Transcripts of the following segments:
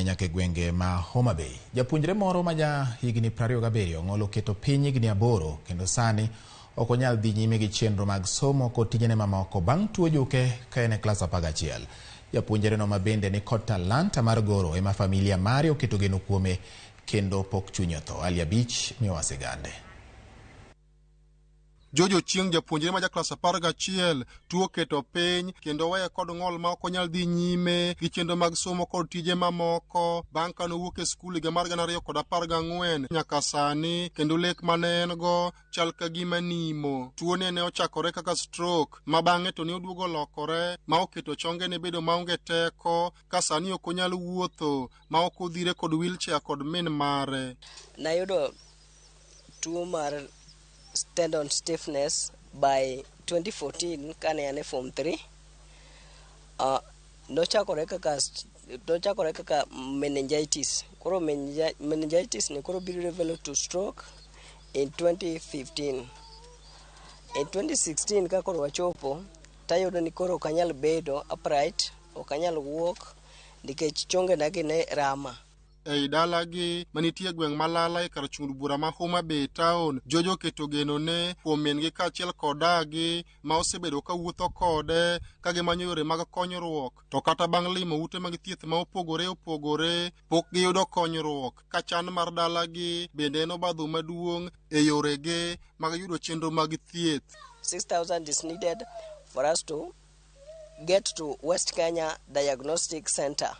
nyaka e gwenge ma Homa Bay. Japuonjre moro ma ja higni 27 ng'olo keto piny higni 8 kendo sani ok onyal dhi nyime gi chenro mag somo kod tijene mamoko bang' tuo juke ka en e klas 11. Japuonjre no ma bende ni kod talanta mar goro ema familia mare oketo geno kuome kendo pok chunye otho. Ali Abich miyowa sigande. Jojo chieng japuonjre ma ja klas 11 tuo keto piny kendo weye kod ng'ol ma ok onyal dhi nyime gi chenro mag somo kod tije mamoko bang' ka nowuok e skul higa mar 2014 nyaka sani, kendo lek mane en go chal ka gima nimo. Tuo ne ochakore kaka stroke ma bang'e to ne oduogo lokore ma oketo chonge ne bedo maonge teko, ka sani ok onyal wuotho ma ok odhire kod wheelchair kod min mare. Nayudo tuo mar tendon stiffness by 2014 kane ane form 3. Nochakore kaka meningitis. Koro meningitis ne koro biro develop to stroke in 2015. In 2016 ka koro wachopo tayudo ni koro ok anyal bedo upright, ok anyal wuok nikech chonge na ne rama. Ei dalagi manitie gweng' malala e kar chung bura ma Homa Bay town, jojo keto geno ne kuom min-gi kaachiel kod dagi ma osebedo ka wuotho kode ka gimanyo yore mag konyruok, to kata bang' limo ute mag thieth ma opogore pok giyudo konyruok. Ka chan mar dalagi bende en obadho maduong' e yorege mag yudo chenro mag thieth. 6,000 is needed for us to get to West Kenya Diagnostic Center.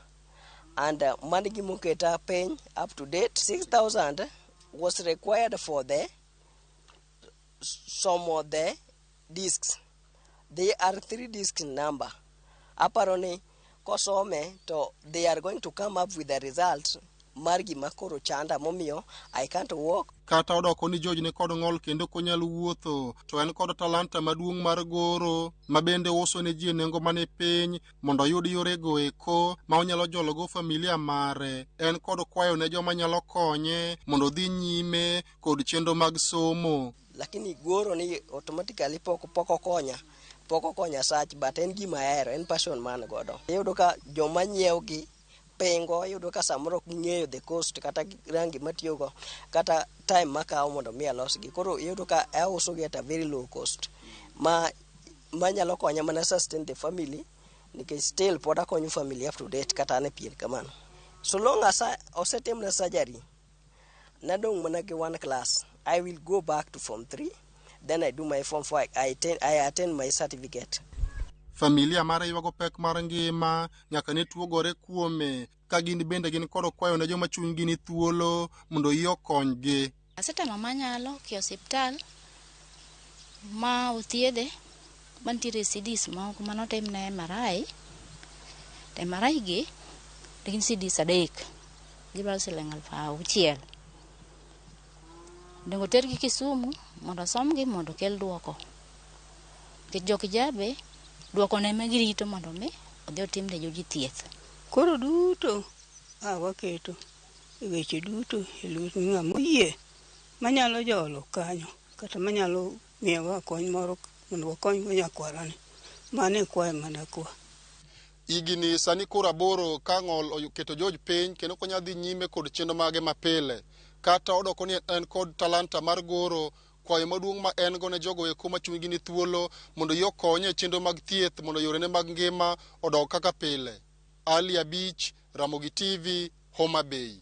And manigi muketa paying up to date 6,000 was required for some of the discs. They are 3 discs in number. Apparently, kosome to they are going to come up with the results. Margi makoro chanda momio I can't walk. Kata odoko ni George ne kod ng'ol kendo konyal wuotho, to en kod talanta maduong' mar goro ma bende uso ne ji nengo mane piny mondo oyud yore go eko ma onyalo jologo familia mare. En kod kwayo ne joma nyalo konye mondo dhi nyime kod chenro mag somo. Lakini goro ni automatically poko konya search, but en gima ahero, en passion man godo. Yudo ka joma nyiew gi pengo, yudo ka samoro ng'eyo the cost kata rangi matiyogo kata time makawo mondo mi alosgi. Koro yudo ka auso gi at a very low cost ma nyalo konya mana sustain the family, nikech still pod akonyo family up to date kata ne pien kamano. So long as osetim na surgery nadong' mana gi 1 class, I will go back to form 3, then I do my form 4, I attend my certificate. Familia mare ywago pek mar ngima nyaka ne tuo gore kuome, ka gin bende gin kod kwayo ne joma chunygi ni thuolo mondo iyo konygi. Asetemo manyalo ki osiptal ma othiedhe mantiere CDs moko manotim na MRI gi gin CDs 3 gibaro siling 6,000. Dongo tergi Kisumu mondo somgi mondo kel duoko. Kijabe duoko ne magirito mondo mi odhi otim ne jogi thieth. Koro duto waketo weche duto e lwet ng'ama oyie manyalo jolo kanyo kata manyalo miyowa kony moro mondo wakonygo nyakwarani. Mane kwayo mana kwa. Igini sani koro 8 ka ng'ol oketo George piny kendo konya dhi nyime kod chenro mage mapile. Kata odoko ni en kod talanta mar goro, kwayo maduong' ma en go ne jogo eko ma chunygi ni thuolo mondo yo konye chenro mag thieth mondo yorene mag ngima odog kaka pile. Ali Abich, Ramogi TV, Homa Bay.